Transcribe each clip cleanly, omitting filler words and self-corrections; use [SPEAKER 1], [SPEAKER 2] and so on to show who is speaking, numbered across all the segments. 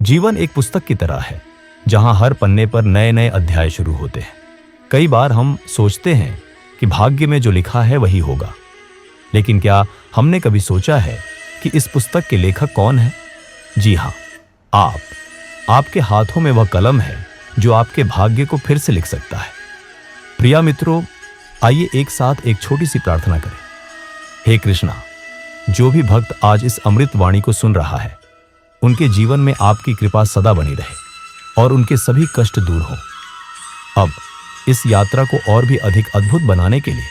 [SPEAKER 1] जीवन एक पुस्तक की तरह है जहां हर पन्ने पर नए नए अध्याय शुरू होते हैं। कई बार हम सोचते हैं कि भाग्य में जो लिखा है वही होगा, लेकिन क्या हमने कभी सोचा है कि इस पुस्तक के लेखक कौन है? जी हाँ, आपके हाथों में वह कलम है जो आपके भाग्य को फिर से लिख सकता है। प्रिय मित्रों, आइए एक साथ एक छोटी सी प्रार्थना करें। हे कृष्णा, जो भी भक्त आज इस अमृत वाणी को सुन रहा है, उनके जीवन में आपकी कृपा सदा बनी रहे और उनके सभी कष्ट दूर हो। अब इस यात्रा को और भी अधिक अद्भुत बनाने के लिए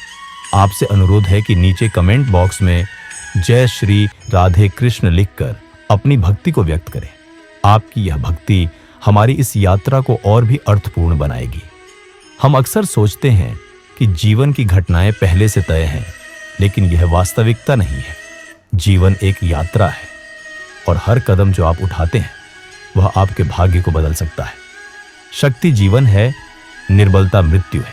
[SPEAKER 1] आपसे अनुरोध है कि नीचे कमेंट बॉक्स में जय श्री राधे कृष्ण लिखकर अपनी भक्ति को व्यक्त करें। आपकी यह भक्ति हमारी इस यात्रा को और भी अर्थपूर्ण बनाएगी। हम अक्सर सोचते हैं कि जीवन की घटनाएं पहले से तय हैं, लेकिन यह वास्तविकता नहीं है। जीवन एक यात्रा है और हर कदम जो आप उठाते हैं वह आपके भाग्य को बदल सकता है। शक्ति जीवन है, निर्बलता मृत्यु है।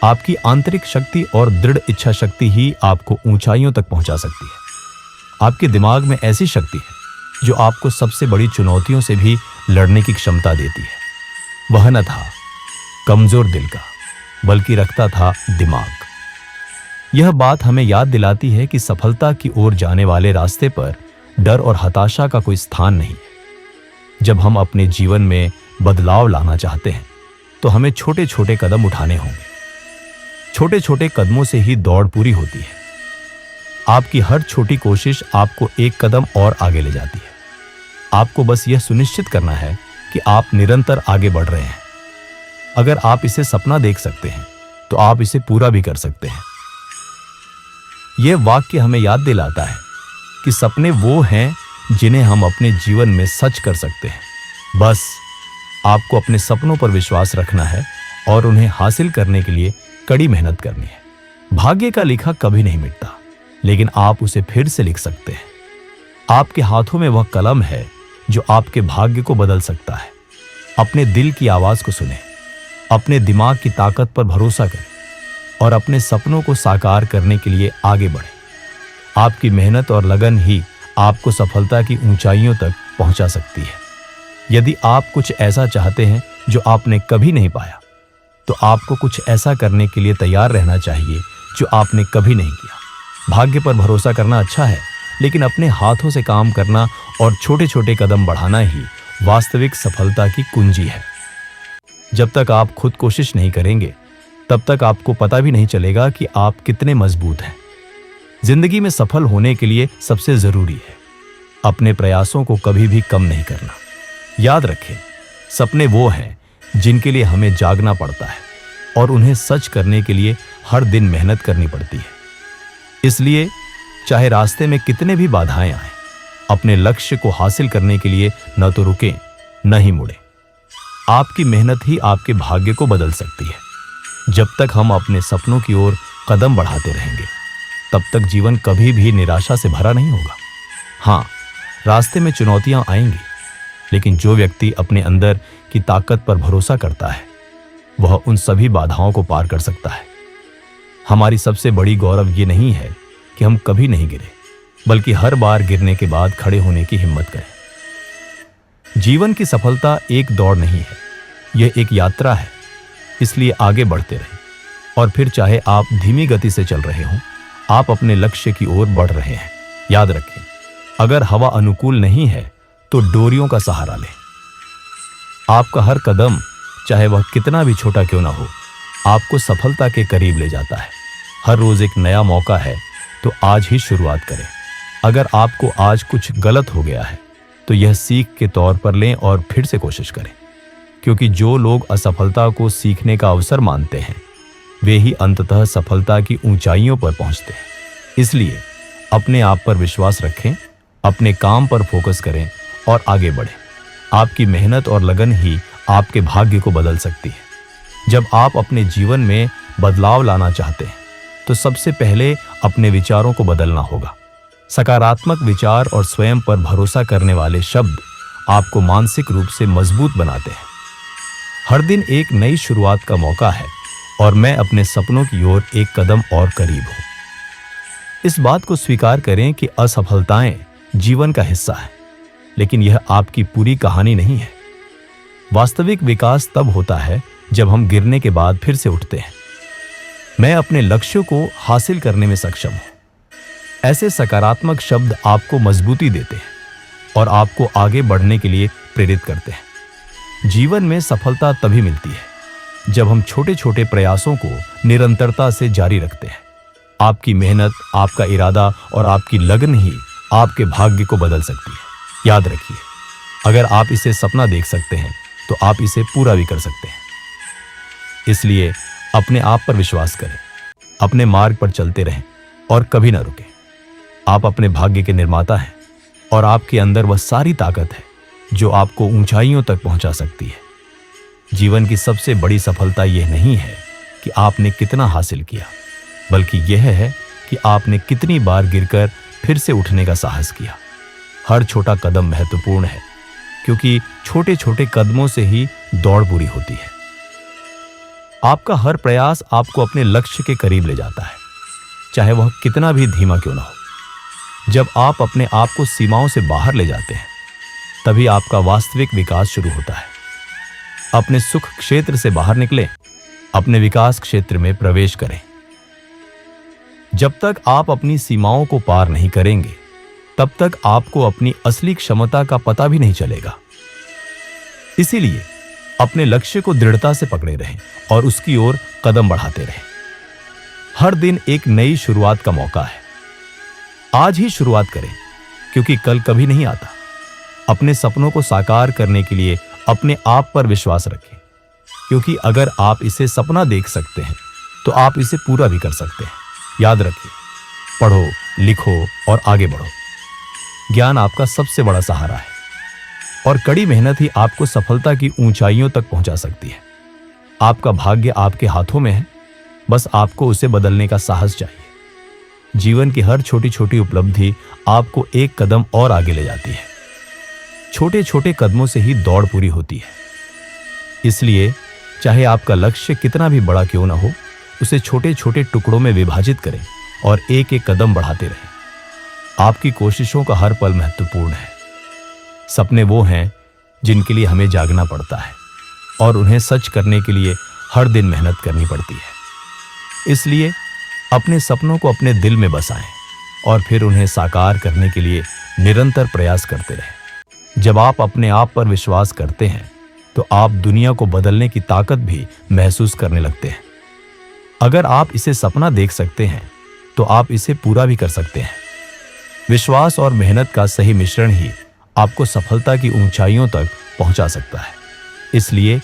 [SPEAKER 1] आपकी आंतरिक शक्ति और दृढ़ इच्छा शक्ति ही आपको ऊंचाइयों तक पहुंचा सकती है। आपके दिमाग में ऐसी शक्ति है जो आपको सबसे बड़ी चुनौतियों से भी लड़ने की क्षमता देती है। वह न था कमजोर दिल का, बल्कि रखता था दिमाग। यह बात हमें याद दिलाती है कि सफलता की ओर जाने वाले रास्ते पर डर और हताशा का कोई स्थान नहीं है। जब हम अपने जीवन में बदलाव लाना चाहते हैं तो हमें छोटे छोटे कदम उठाने होंगे। छोटे छोटे कदमों से ही दौड़ पूरी होती है। आपकी हर छोटी कोशिश आपको एक कदम और आगे ले जाती है। आपको बस यह सुनिश्चित करना है कि आप निरंतर आगे बढ़ रहे हैं। अगर आप इसे सपना देख सकते हैं तो आप इसे पूरा भी कर सकते हैं। यह वाक्य हमें याद दिलाता है कि सपने वो हैं जिन्हें हम अपने जीवन में सच कर सकते हैं। बस आपको अपने सपनों पर विश्वास रखना है और उन्हें हासिल करने के लिए कड़ी मेहनत करनी है। भाग्य का लिखा कभी नहीं मिटता, लेकिन आप उसे फिर से लिख सकते हैं। आपके हाथों में वह कलम है जो आपके भाग्य को बदल सकता है। अपने दिल की आवाज को सुने, अपने दिमाग की ताकत पर भरोसा करें और अपने सपनों को साकार करने के लिए आगे बढ़ें। आपकी मेहनत और लगन ही आपको सफलता की ऊंचाइयों तक पहुंचा सकती है। यदि आप कुछ ऐसा चाहते हैं जो आपने कभी नहीं पाया, तो आपको कुछ ऐसा करने के लिए तैयार रहना चाहिए जो आपने कभी नहीं किया। भाग्य पर भरोसा करना अच्छा है, लेकिन अपने हाथों से काम करना और छोटे छोटे कदम बढ़ाना ही वास्तविक सफलता की कुंजी है। जब तक आप खुद कोशिश नहीं करेंगे, तब तक आपको पता भी नहीं चलेगा कि आप कितने मजबूत हैं। जिंदगी में सफल होने के लिए सबसे जरूरी है अपने प्रयासों को कभी भी कम नहीं करना। याद रखें, सपने वो हैं जिनके लिए हमें जागना पड़ता है और उन्हें सच करने के लिए हर दिन मेहनत करनी पड़ती है। इसलिए चाहे रास्ते में कितने भी बाधाएं आएं, अपने लक्ष्य को हासिल करने के लिए न तो रुकें, न ही मुड़ें। आपकी मेहनत ही आपके भाग्य को बदल सकती है। जब तक हम अपने सपनों की ओर कदम बढ़ाते रहेंगे, तब तक जीवन कभी भी निराशा से भरा नहीं होगा। हाँ, रास्ते में चुनौतियां आएंगी, लेकिन जो व्यक्ति अपने अंदर की ताकत पर भरोसा करता है, वह उन सभी बाधाओं को पार कर सकता है। हमारी सबसे बड़ी गौरव ये नहीं है कि हम कभी नहीं गिरे, बल्कि हर बार गिरने के बाद खड़े होने की हिम्मत करें। जीवन की सफलता एक दौड़ नहीं है, यह एक यात्रा है। इसलिए आगे बढ़ते रहें, और फिर चाहे आप धीमी गति से चल रहे हों, आप अपने लक्ष्य की ओर बढ़ रहे हैं। याद रखें, अगर हवा अनुकूल नहीं है तो डोरियों का सहारा लें। आपका हर कदम, चाहे वह कितना भी छोटा क्यों ना हो, आपको सफलता के करीब ले जाता है। हर रोज एक नया मौका है, तो आज ही शुरुआत करें। अगर आपको आज कुछ गलत हो गया है, तो यह सीख के तौर पर लें और फिर से कोशिश करें, क्योंकि जो लोग असफलता को सीखने का अवसर मानते हैं, वे ही अंततः सफलता की ऊंचाइयों पर पहुंचते हैं। इसलिए अपने आप पर विश्वास रखें, अपने काम पर फोकस करें और आगे बढ़ें। आपकी मेहनत और लगन ही आपके भाग्य को बदल सकती है। जब आप अपने जीवन में बदलाव लाना चाहते हैं, तो सबसे पहले अपने विचारों को बदलना होगा। सकारात्मक विचार और स्वयं पर भरोसा करने वाले शब्द आपको मानसिक रूप से मजबूत बनाते हैं। हर दिन एक नई शुरुआत का मौका है और मैं अपने सपनों की ओर एक कदम और करीब हूं। इस बात को स्वीकार करें कि असफलताएं जीवन का हिस्सा है, लेकिन यह आपकी पूरी कहानी नहीं है। वास्तविक विकास तब होता है जब हम गिरने के बाद फिर से उठते हैं। मैं अपने लक्ष्यों को हासिल करने में सक्षम हूं। ऐसे सकारात्मक शब्द आपको मजबूती देते हैं और आपको आगे बढ़ने के लिए प्रेरित करते हैं। जीवन में सफलता तभी मिलती है जब हम छोटे छोटे प्रयासों को निरंतरता से जारी रखते हैं। आपकी मेहनत, आपका इरादा और आपकी लगन ही आपके भाग्य को बदल सकती है। याद रखिए, अगर आप इसे सपना देख सकते हैं तो आप इसे पूरा भी कर सकते हैं। इसलिए अपने आप पर विश्वास करें, अपने मार्ग पर चलते रहें और कभी ना रुकें। आप अपने भाग्य के निर्माता हैं और आपके अंदर वह सारी ताकत है जो आपको ऊंचाइयों तक पहुंचा सकती है। जीवन की सबसे बड़ी सफलता यह नहीं है कि आपने कितना हासिल किया, बल्कि यह है कि आपने कितनी बार गिरकर फिर से उठने का साहस किया। हर छोटा कदम महत्वपूर्ण है, क्योंकि छोटे छोटे कदमों से ही दौड़ पूरी होती है। आपका हर प्रयास आपको अपने लक्ष्य के करीब ले जाता है, चाहे वह कितना भी धीमा क्यों ना हो। जब आप अपने आप को सीमाओं से बाहर ले जाते हैं, तभी आपका वास्तविक विकास शुरू होता है। अपने सुख क्षेत्र से बाहर निकलें, अपने विकास क्षेत्र में प्रवेश करें। जब तक आप अपनी सीमाओं को पार नहीं करेंगे, तब तक आपको अपनी असली क्षमता का पता भी नहीं चलेगा। इसीलिए अपने लक्ष्य को दृढ़ता से पकड़े रहें और उसकी ओर कदम बढ़ाते रहें। हर दिन एक नई शुरुआत का मौका है। आज ही शुरुआत करें, क्योंकि कल कभी नहीं आता। अपने सपनों को साकार करने के लिए अपने आप पर विश्वास रखें, क्योंकि अगर आप इसे सपना देख सकते हैं तो आप इसे पूरा भी कर सकते हैं। याद रखिए, पढ़ो, लिखो और आगे बढ़ो। ज्ञान आपका सबसे बड़ा सहारा है और कड़ी मेहनत ही आपको सफलता की ऊंचाइयों तक पहुंचा सकती है। आपका भाग्य आपके हाथों में है, बस आपको उसे बदलने का साहस चाहिए। जीवन की हर छोटी छोटी उपलब्धि आपको एक कदम और आगे ले जाती है। छोटे छोटे कदमों से ही दौड़ पूरी होती है। इसलिए चाहे आपका लक्ष्य कितना भी बड़ा क्यों ना हो, उसे छोटे छोटे टुकड़ों में विभाजित करें और एक एक कदम बढ़ाते रहें। आपकी कोशिशों का हर पल महत्वपूर्ण है। सपने वो हैं जिनके लिए हमें जागना पड़ता है और उन्हें सच करने के लिए हर दिन मेहनत करनी पड़ती है। इसलिए अपने सपनों को अपने दिल में बसाएं और फिर उन्हें साकार करने के लिए निरंतर प्रयास करते रहें। जब आप अपने आप पर विश्वास करते हैं तो आप दुनिया को बदलने की ताकत भी महसूस करने लगते हैं। अगर आप इसे सपना देख सकते हैं तो आप इसे पूरा भी कर सकते हैं। विश्वास और मेहनत का सही मिश्रण ही आपको सफलता की ऊंचाइयों तक पहुंचा सकता है। इसलिए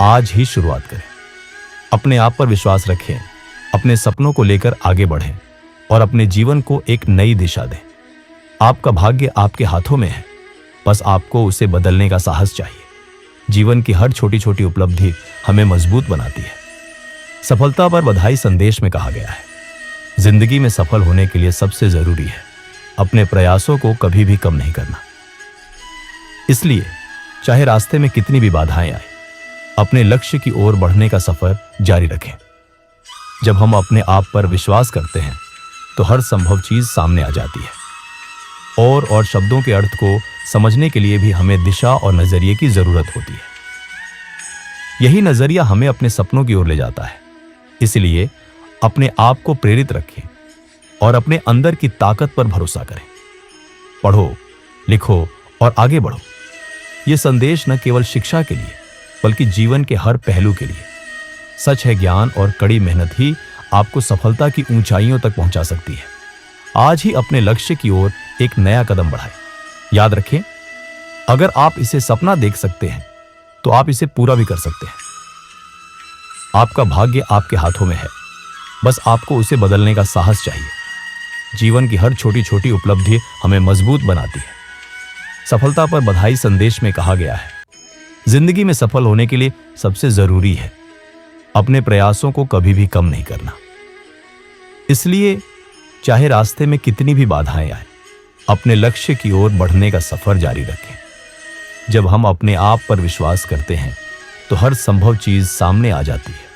[SPEAKER 1] आज ही शुरुआत करें। अपने आप पर विश्वास रखें, अपने सपनों को लेकर आगे बढ़ें और अपने जीवन को एक नई दिशा दें। आपका भाग्य आपके हाथों में है, बस आपको उसे बदलने का साहस चाहिए। जीवन की हर छोटी छोटी उपलब्धि हमें मजबूत बनाती है। सफलता पर बधाई संदेश में कहा गया है, जिंदगी में सफल होने के लिए सबसे जरूरी है अपने प्रयासों को कभी भी कम नहीं करना। इसलिए चाहे रास्ते में कितनी भी बाधाएं आए, अपने लक्ष्य की ओर बढ़ने का सफर जारी रखें। जब हम अपने आप पर विश्वास करते हैं तो हर संभव चीज सामने आ जाती है। और शब्दों के अर्थ को समझने के लिए भी हमें दिशा और नजरिए की जरूरत होती है। यही नजरिया हमें अपने सपनों की ओर ले जाता है। इसलिए अपने आप को प्रेरित रखें और अपने अंदर की ताकत पर भरोसा करें। पढ़ो, लिखो और आगे बढ़ो। यह संदेश न केवल शिक्षा के लिए बल्कि जीवन के हर पहलू के लिए सच है। ज्ञान और कड़ी मेहनत ही आपको सफलता की ऊंचाइयों तक पहुंचा सकती है। आज ही अपने लक्ष्य की ओर एक नया कदम बढ़ाएं। याद रखें, अगर आप इसे सपना देख सकते हैं तो आप इसे पूरा भी कर सकते हैं। आपका भाग्य आपके हाथों में है, बस आपको उसे बदलने का साहस चाहिए। जीवन की हर छोटी छोटी उपलब्धि हमें मजबूत बनाती है। सफलता पर बधाई संदेश में कहा गया है, जिंदगी में सफल होने के लिए सबसे जरूरी है अपने प्रयासों को कभी भी कम नहीं करना। इसलिए चाहे रास्ते में कितनी भी बाधाएं आए, अपने लक्ष्य की ओर बढ़ने का सफर जारी रखें। जब हम अपने आप पर विश्वास करते हैं तो हर संभव चीज सामने आ जाती है।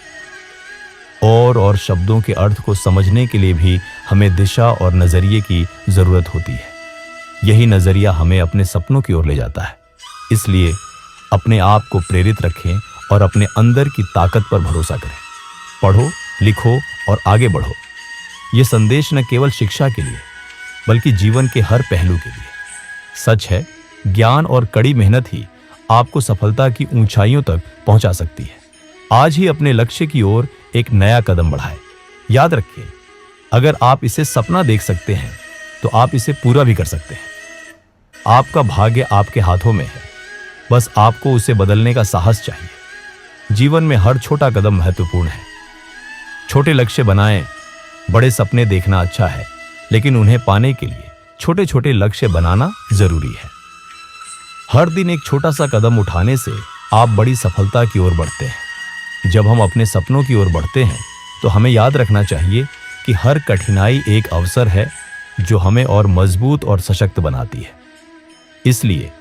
[SPEAKER 1] और शब्दों के अर्थ को समझने के लिए भी हमें दिशा और नजरिए की जरूरत होती है। यही नजरिया हमें अपने सपनों की ओर ले जाता है। इसलिए अपने आप को प्रेरित रखें और अपने अंदर की ताकत पर भरोसा करें। पढ़ो, लिखो और आगे बढ़ो। ये संदेश न केवल शिक्षा के लिए बल्कि जीवन के हर पहलू के लिए सच है। ज्ञान और कड़ी मेहनत ही आपको सफलता की ऊंचाइयों तक पहुंचा सकती है। आज ही अपने लक्ष्य की ओर एक नया कदम बढ़ाएं। याद रखिए, अगर आप इसे सपना देख सकते हैं तो आप इसे पूरा भी कर सकते हैं। आपका भाग्य आपके हाथों में है, बस आपको उसे बदलने का साहस चाहिए। जीवन में हर छोटा कदम महत्वपूर्ण है। छोटे लक्ष्य बनाएं। बड़े सपने देखना अच्छा है, लेकिन उन्हें पाने के लिए छोटे छोटे लक्ष्य बनाना जरूरी है। हर दिन एक छोटा सा कदम उठाने से आप बड़ी सफलता की ओर बढ़ते हैं। जब हम अपने सपनों की ओर बढ़ते हैं तो हमें याद रखना चाहिए कि हर कठिनाई एक अवसर है जो हमें और मजबूत और सशक्त बनाती है। इसलिए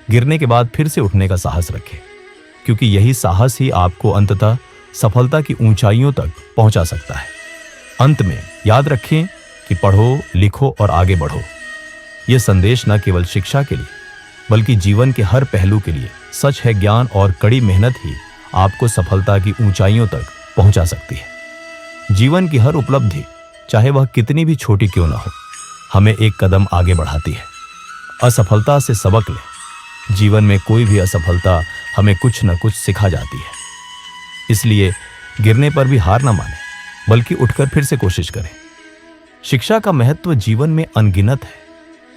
[SPEAKER 1] गिरने के बाद फिर से उठने का साहस रखें, क्योंकि यही साहस ही आपको अंततः सफलता की ऊंचाइयों तक पहुंचा सकता है। अंत में याद रखें कि पढ़ो, लिखो और आगे बढ़ो। यह संदेश न केवल शिक्षा के लिए बल्कि जीवन के हर पहलू के लिए सच है। ज्ञान और कड़ी मेहनत ही आपको सफलता की ऊंचाइयों तक पहुंचा सकती है। जीवन की हर उपलब्धि, चाहे वह कितनी भी छोटी क्यों न हो, हमें एक कदम आगे बढ़ाती है। असफलता से सबक लें। जीवन में कोई भी असफलता हमें कुछ न कुछ सिखा जाती है। इसलिए गिरने पर भी हार न मानें, बल्कि उठकर फिर से कोशिश करें। शिक्षा का महत्व जीवन में अनगिनत है।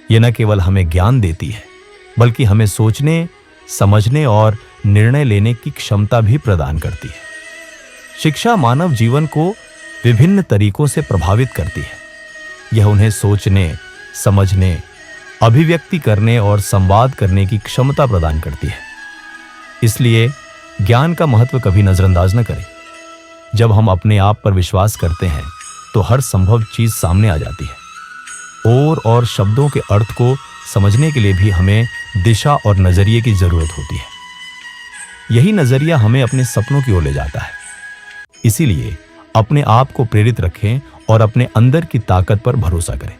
[SPEAKER 1] यह न केवल हमें ज्ञान देती है, बल्कि हमें सोचने, समझने और निर्णय लेने की क्षमता भी प्रदान करती है। शिक्षा मानव जीवन को विभिन्न तरीकों से प्रभावित करती है। यह उन्हें सोचने, समझने, अभिव्यक्ति करने और संवाद करने की क्षमता प्रदान करती है। इसलिए ज्ञान का महत्व कभी नजरअंदाज न करें। जब हम अपने आप पर विश्वास करते हैं तो हर संभव चीज सामने आ जाती है। और शब्दों के अर्थ को समझने के लिए भी हमें दिशा और नजरिए की जरूरत होती है। यही नजरिया हमें अपने सपनों की ओर ले जाता है। इसीलिए अपने आप को प्रेरित रखें और अपने अंदर की ताकत पर भरोसा करें।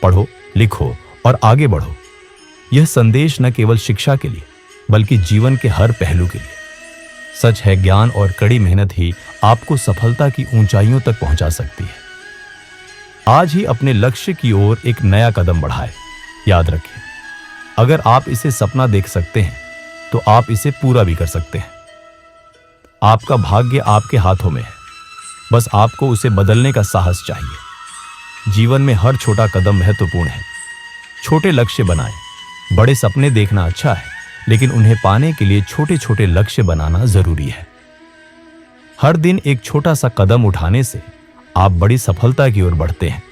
[SPEAKER 1] पढ़ो, लिखो और आगे बढ़ो। यह संदेश न केवल शिक्षा के लिए बल्कि जीवन के हर पहलू के लिए सच है। ज्ञान और कड़ी मेहनत ही आपको सफलता की ऊंचाइयों तक पहुंचा सकती है। आज ही अपने लक्ष्य की ओर एक नया कदम बढ़ाएं। याद रखें, अगर आप इसे सपना देख सकते हैं तो आप इसे पूरा भी कर सकते हैं। आपका भाग्य आपके हाथों में है, बस आपको उसे बदलने का साहस चाहिए। जीवन में हर छोटा कदम महत्वपूर्ण है। छोटे लक्ष्य बनाएं। बड़े सपने देखना अच्छा है, लेकिन उन्हें पाने के लिए छोटे छोटे लक्ष्य बनाना जरूरी है। हर दिन एक छोटा सा कदम उठाने से आप बड़ी सफलता की ओर बढ़ते हैं।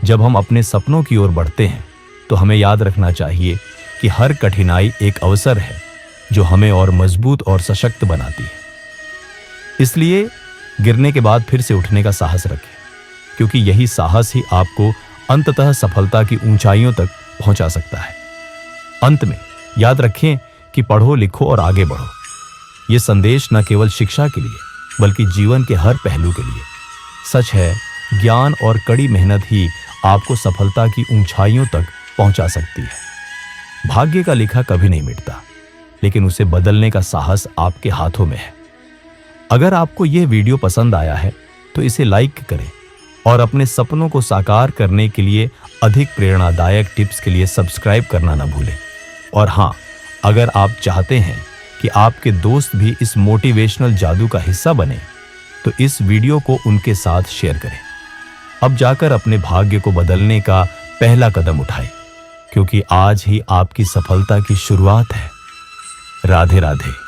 [SPEAKER 1] जब हम अपने सपनों की ओर बढ़ते हैं तो हमें याद रखना चाहिए कि हर कठिनाई एक अवसर है जो हमें और मजबूत और सशक्त बनाती है। इसलिए गिरने के बाद फिर से उठने का साहस रखें, क्योंकि यही साहस ही आपको अंततः सफलता की ऊंचाइयों तक पहुंचा सकता है। अंत में याद रखें कि पढ़ो, लिखो और आगे बढ़ो। यह संदेश न केवल शिक्षा के लिए बल्कि जीवन के हर पहलू के लिए सच है। ज्ञान और कड़ी मेहनत ही आपको सफलता की ऊंचाइयों तक पहुंचा सकती है। भाग्य का लिखा कभी नहीं मिटता, लेकिन उसे बदलने का साहस आपके हाथों में है। अगर आपको यह वीडियो पसंद आया है तो इसे लाइक करें और अपने सपनों को साकार करने के लिए अधिक प्रेरणादायक टिप्स के लिए सब्सक्राइब करना न भूलें। और हाँ, अगर आप चाहते हैं कि आपके दोस्त भी इस मोटिवेशनल जादू का हिस्सा बने तो इस वीडियो को उनके साथ शेयर करें। अब जाकर अपने भाग्य को बदलने का पहला कदम उठाएं, क्योंकि आज ही आपकी सफलता की शुरुआत है। राधे राधे।